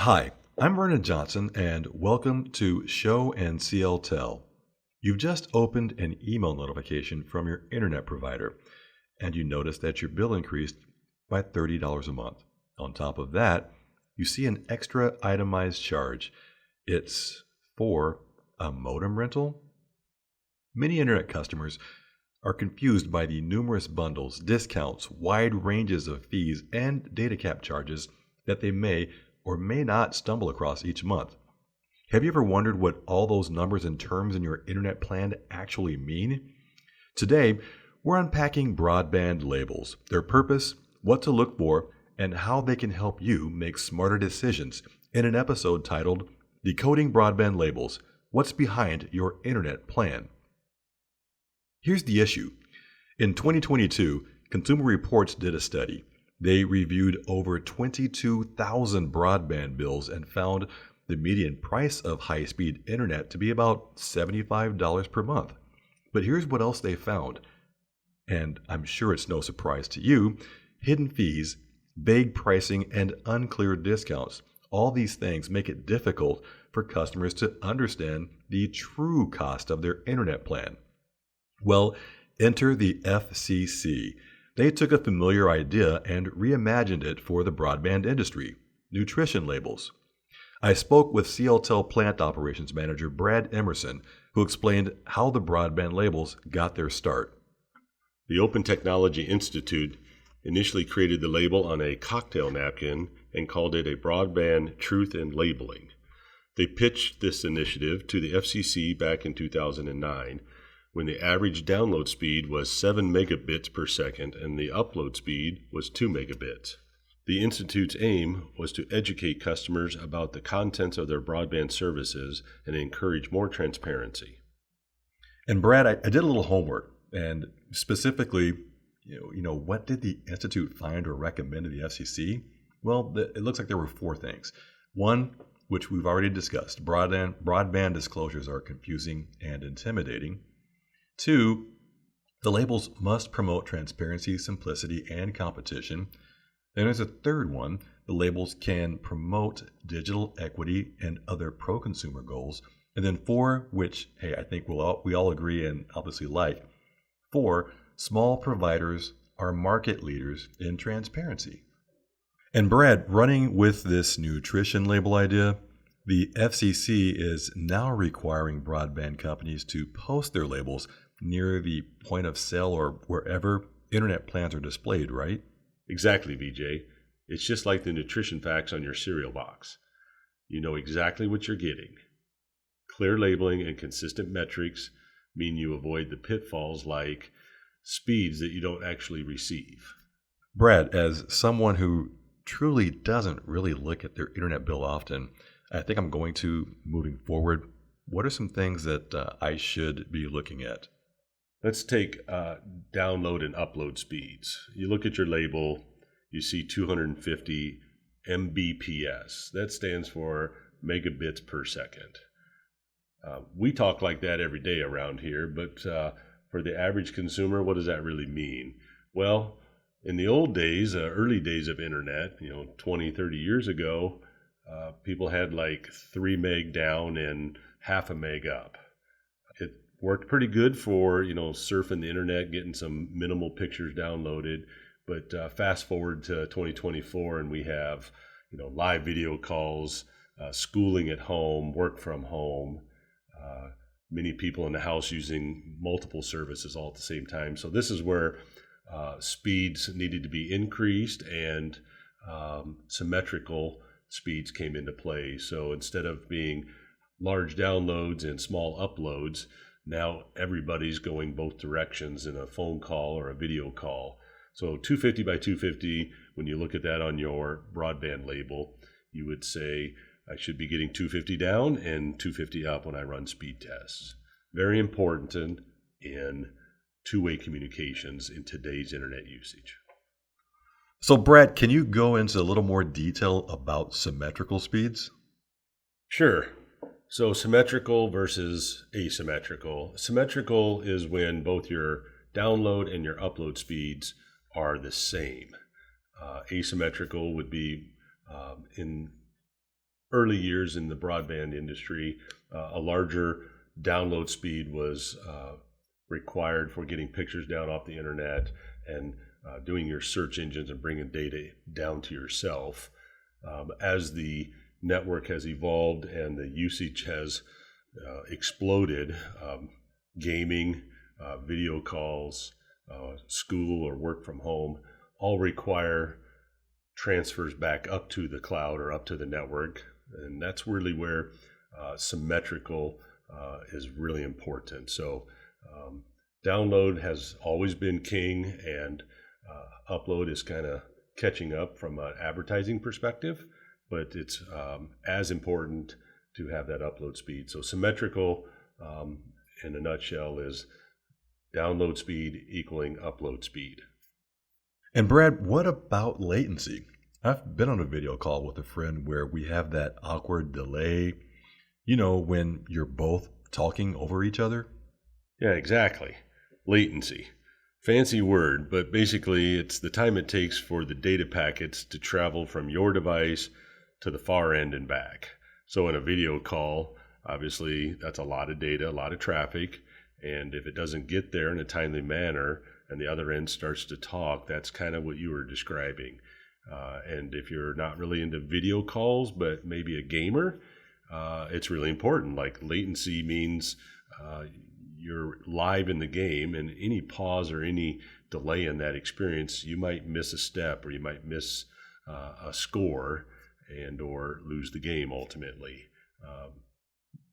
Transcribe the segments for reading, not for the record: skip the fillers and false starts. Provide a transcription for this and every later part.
Hi, I'm Vernon Johnson, and welcome to Show and CL Tell. You've just opened an email notification from your internet provider, and you notice that your bill increased by $30 a month. On top of that, you see an extra itemized charge. It's for a modem rental? Many internet customers are confused by the numerous bundles, discounts, wide ranges of fees, and data cap charges that they may or may not stumble across each month. Have you ever wondered what all those numbers and terms in your internet plan actually mean? Today, we're unpacking broadband labels, their purpose, what to look for, and how they can help you make smarter decisions in an episode titled Decoding Broadband Labels: What's Behind Your Internet Plan? Here's the issue. In 2022, Consumer Reports did a study. They reviewed over 22,000 broadband bills and found the median price of high-speed internet to be about $75 per month. But here's what else they found, and I'm sure it's no surprise to you: hidden fees, vague pricing, and unclear discounts. All these things make it difficult for customers to understand the true cost of their internet plan. Well, enter the FCC. They took a familiar idea and reimagined it for the broadband industry: nutrition labels. I spoke with CLTEL Plant Operations Manager Brad Emerson, who explained how the broadband labels got their start. The Open Technology Institute initially created the label on a cocktail napkin and called it a Broadband Truth in Labeling. They pitched this initiative to the FCC back in 2009, when the average download speed was 7 megabits per second and the upload speed was 2 megabits. The Institute's aim was to educate customers about the contents of their broadband services and encourage more transparency. And Brad, I did a little homework, and specifically, what did the Institute find or recommend to the FCC? Well, it looks like there were four things. One, which we've already discussed: broadband disclosures are confusing and intimidating. Two, the labels must promote transparency, simplicity, and competition. Then there's a third one: the labels can promote digital equity and other pro-consumer goals. And then four, which, hey, I think we all agree and obviously like. Four, small providers are market leaders in transparency. And Brad, running with this nutrition label idea, the FCC is now requiring broadband companies to post their labels near the point of sale or wherever internet plans are displayed, right? Exactly, VJ. It's just like the nutrition facts on your cereal box. You know exactly what you're getting. Clear labeling and consistent metrics mean you avoid the pitfalls like speeds that you don't actually receive. Brad, as someone who truly doesn't really look at their internet bill often, I think I'm going to, moving forward, what are some things that I should be looking at? Let's take download and upload speeds. You look at your label, you see 250 Mbps. That stands for megabits per second. We talk like that every day around here, but for the average consumer, what does that really mean? Well, in the old days, early days of internet, 20, 30 years ago, people had like 3 meg down and half a meg up. It worked pretty good for, surfing the internet, getting some minimal pictures downloaded. But fast forward to 2024 and we have, live video calls, schooling at home, work from home, many people in the house using multiple services all at the same time. So this is where speeds needed to be increased and symmetrical speeds came into play. So instead of being large downloads and small uploads, now everybody's going both directions in a phone call or a video call. So 250 by 250, when you look at that on your broadband label, you would say, I should be getting 250 down and 250 up when I run speed tests. Very important in two-way communications in today's internet usage. So Brad, can you go into a little more detail about symmetrical speeds? Sure. So symmetrical versus asymmetrical. Symmetrical is when both your download and your upload speeds are the same. Asymmetrical would be in early years in the broadband industry, a larger download speed was required for getting pictures down off the internet and doing your search engines and bringing data down to yourself. As the network has evolved and the usage has exploded, gaming, video calls, school or work from home all require transfers back up to the cloud or up to the network. And that's really where symmetrical is really important. So download has always been king, and upload is kind of catching up from an advertising perspective, but it's as important to have that upload speed. So symmetrical, in a nutshell, is download speed equaling upload speed. And Brad, what about latency? I've been on a video call with a friend where we have that awkward delay, when you're both talking over each other. Yeah, exactly. Latency. Fancy word, but basically it's the time it takes for the data packets to travel from your device to the far end and back. So in a video call, obviously that's a lot of data, a lot of traffic, and if it doesn't get there in a timely manner and the other end starts to talk, that's kind of what you were describing. And if you're not really into video calls, but maybe a gamer, it's really important. Like latency means you're live in the game, and any pause or any delay in that experience, you might miss a step or you might miss a score and or lose the game ultimately.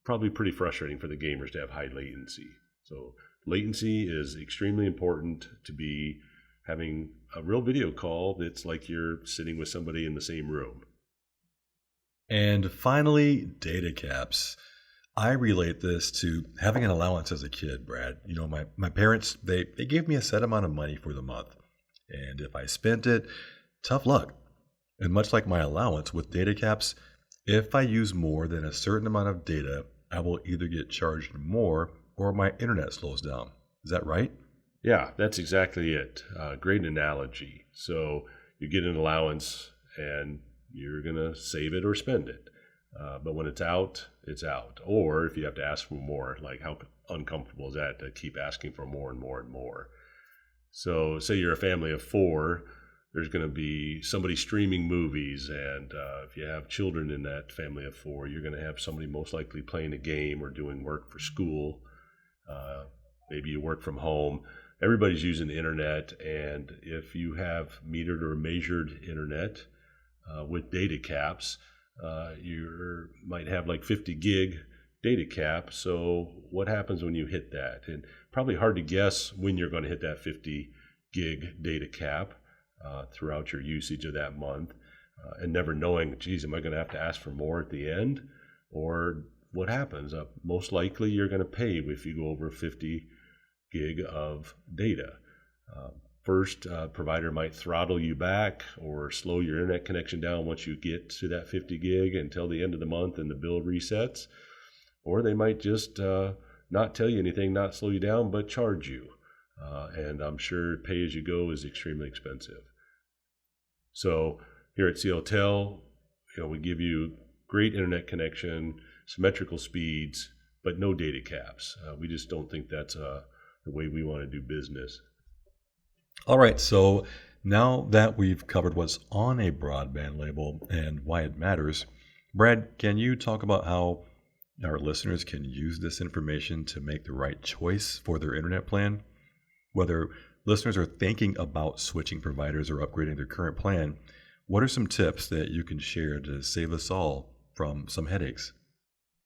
Probably pretty frustrating for the gamers to have high latency. So latency is extremely important to be having a real video call that's like you're sitting with somebody in the same room. And finally, data caps. I relate this to having an allowance as a kid, Brad. My parents, they gave me a set amount of money for the month. And if I spent it, tough luck. And much like my allowance with data caps, if I use more than a certain amount of data, I will either get charged more or my internet slows down. Is that right? Yeah, that's exactly it. Great analogy. So you get an allowance and you're going to save it or spend it. But when it's out, it's out. Or if you have to ask for more, like how uncomfortable is that to keep asking for more and more and more? So say you're a family of 4, there's going to be somebody streaming movies. And if you have children in that family of 4, you're going to have somebody most likely playing a game or doing work for school. Maybe you work from home. Everybody's using the internet. And if you have metered or measured internet with data caps, you might have like 50 gig data cap. So what happens when you hit that? And probably hard to guess when you're going to hit that 50 gig data cap throughout your usage of that month, and never knowing, geez, am I going to have to ask for more at the end? Or what happens? Most likely you're going to pay if you go over 50 gig of data. First, provider might throttle you back or slow your internet connection down once you get to that 50 gig until the end of the month and the bill resets. Or they might just not tell you anything, not slow you down, but charge you. And I'm sure pay as you go is extremely expensive. So here at CLTel, we give you great internet connection, symmetrical speeds, but no data caps. We just don't think that's the way we want to do business. All right, so now that we've covered what's on a broadband label and why it matters, Brad, can you talk about how our listeners can use this information to make the right choice for their internet plan? Whether listeners are thinking about switching providers or upgrading their current plan, what are some tips that you can share to save us all from some headaches?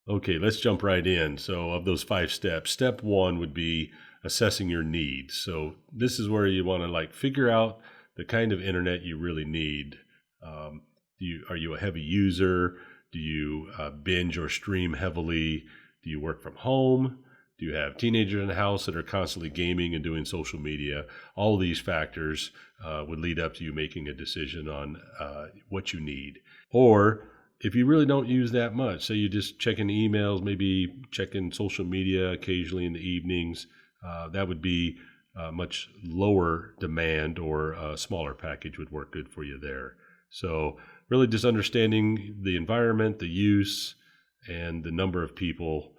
Okay, let's jump right in. So of those 5 steps, step 1 would be assessing your needs. So this is where you want to figure out the kind of internet you really need. Are you a heavy user? Do you binge or stream heavily? Do you work from home? Do you have teenagers in the house that are constantly gaming and doing social media? All of these factors would lead up to you making a decision on what you need. Or if you really don't use that much, say you just checking emails, maybe checking social media occasionally in the evenings, that would be much lower demand, or a smaller package would work good for you there. So really just understanding the environment, the use, and the number of people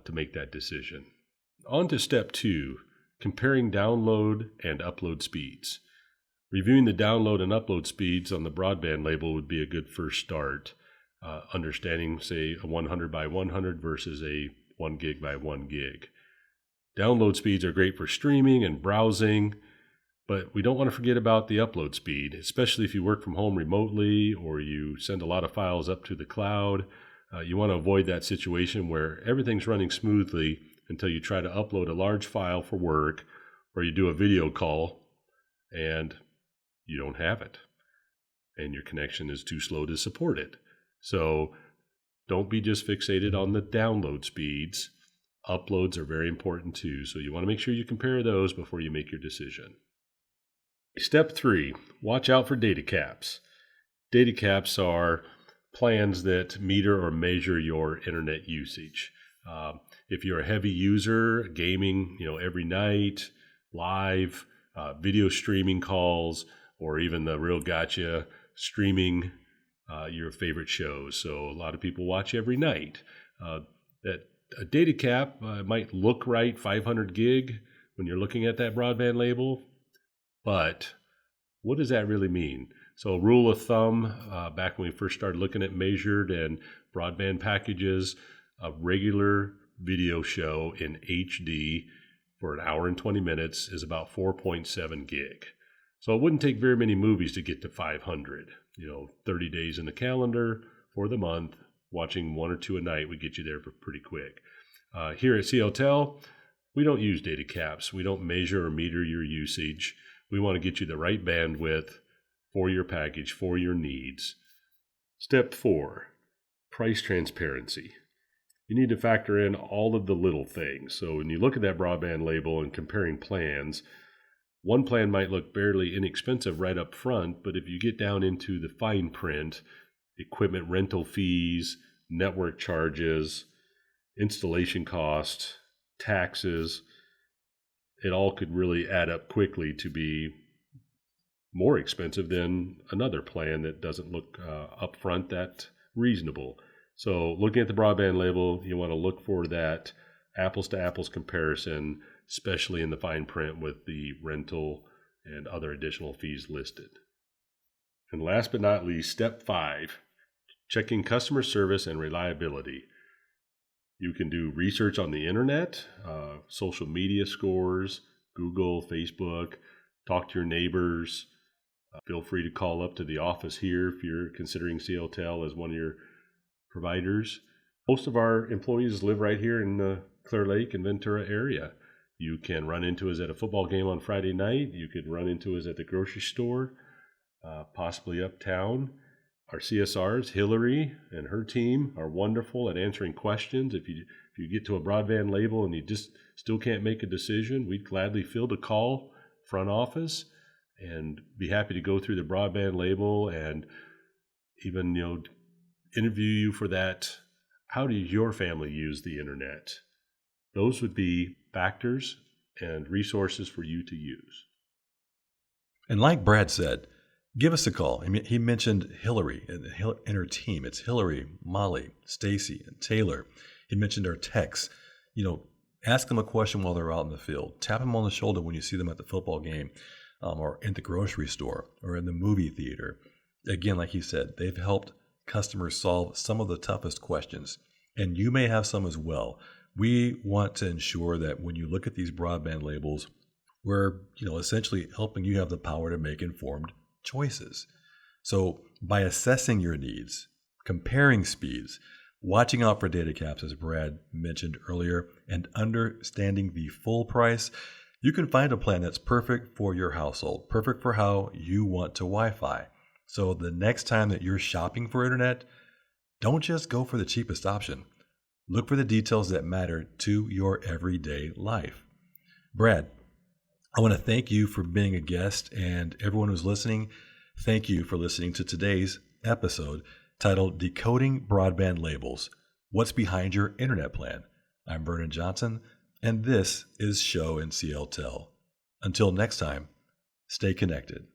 to make that decision. On to step 2, comparing download and upload speeds. Reviewing the download and upload speeds on the broadband label would be a good first start. Understanding, say, a 100 by 100 versus a 1 gig by 1 gig. Download speeds are great for streaming and browsing, but we don't want to forget about the upload speed, especially if you work from home remotely or you send a lot of files up to the cloud. You want to avoid that situation where everything's running smoothly until you try to upload a large file for work, or you do a video call and you don't have it, and your connection is too slow to support it. So don't be just fixated on the download speeds. Uploads are very important too, so you want to make sure you compare those before you make your decision. Step 3, watch out for data caps. Data caps are plans that meter or measure your internet usage. If you're a heavy user, gaming, every night, live, video streaming calls, or even the real gotcha streaming your favorite shows. So a lot of people watch every night. That a data cap might look right, 500 gig, when you're looking at that broadband label, but what does that really mean? So rule of thumb, back when we first started looking at measured and broadband packages, a regular video show in HD for an hour and 20 minutes is about 4.7 gig. So it wouldn't take very many movies to get to 500. 30 days in the calendar for the month, watching 1 or 2 a night would get you there pretty quick. Here at CLTel, we don't use data caps. We don't measure or meter your usage. We want to get you the right bandwidth for your package, for your needs. Step 4, price transparency. You need to factor in all of the little things. So when you look at that broadband label and comparing plans, one plan might look fairly inexpensive right up front, but if you get down into the fine print, equipment rental fees, network charges, installation costs, taxes, it all could really add up quickly to be more expensive than another plan that doesn't look upfront that reasonable. So looking at the broadband label, you want to look for that apples to apples comparison, especially in the fine print with the rental and other additional fees listed. And last but not least, step 5, checking customer service and reliability. You can do research on the internet, social media scores, Google, Facebook, talk to your neighbors. Feel free to call up to the office here if you're considering CLTel as one of your providers. Most of our employees live right here in the Clear Lake and Ventura area. You can run into us at a football game on Friday night. You could run into us at the grocery store, possibly uptown. Our CSRs, Hillary and her team, are wonderful at answering questions. If you get to a broadband label and you just still can't make a decision, we'd gladly field a call, front office, and be happy to go through the broadband label and even interview you for that. How does your family use the internet? Those would be factors and resources for you to use. And like Brad said, give us a call. He mentioned Hillary and her team. It's Hillary, Molly, Stacy, and Taylor. He mentioned our techs. Ask them a question while they're out in the field. Tap them on the shoulder when you see them at the football game, or in the grocery store, or in the movie theater. Again, like he said, they've helped customers solve some of the toughest questions, and you may have some as well. We want to ensure that when you look at these broadband labels, we're essentially helping you have the power to make informed choices. So by assessing your needs, comparing speeds, watching out for data caps, as Brad mentioned earlier, and understanding the full price, you can find a plan that's perfect for your household, perfect for how you want to Wi-Fi. So the next time that you're shopping for internet, don't just go for the cheapest option. Look for the details that matter to your everyday life. Brad, I want to thank you for being a guest, and everyone who's listening, thank you for listening to today's episode titled Decoding Broadband Labels, What's Behind Your Internet Plan. I'm Vernon Johnson, and this is Show and CLTel. Until next time, stay connected.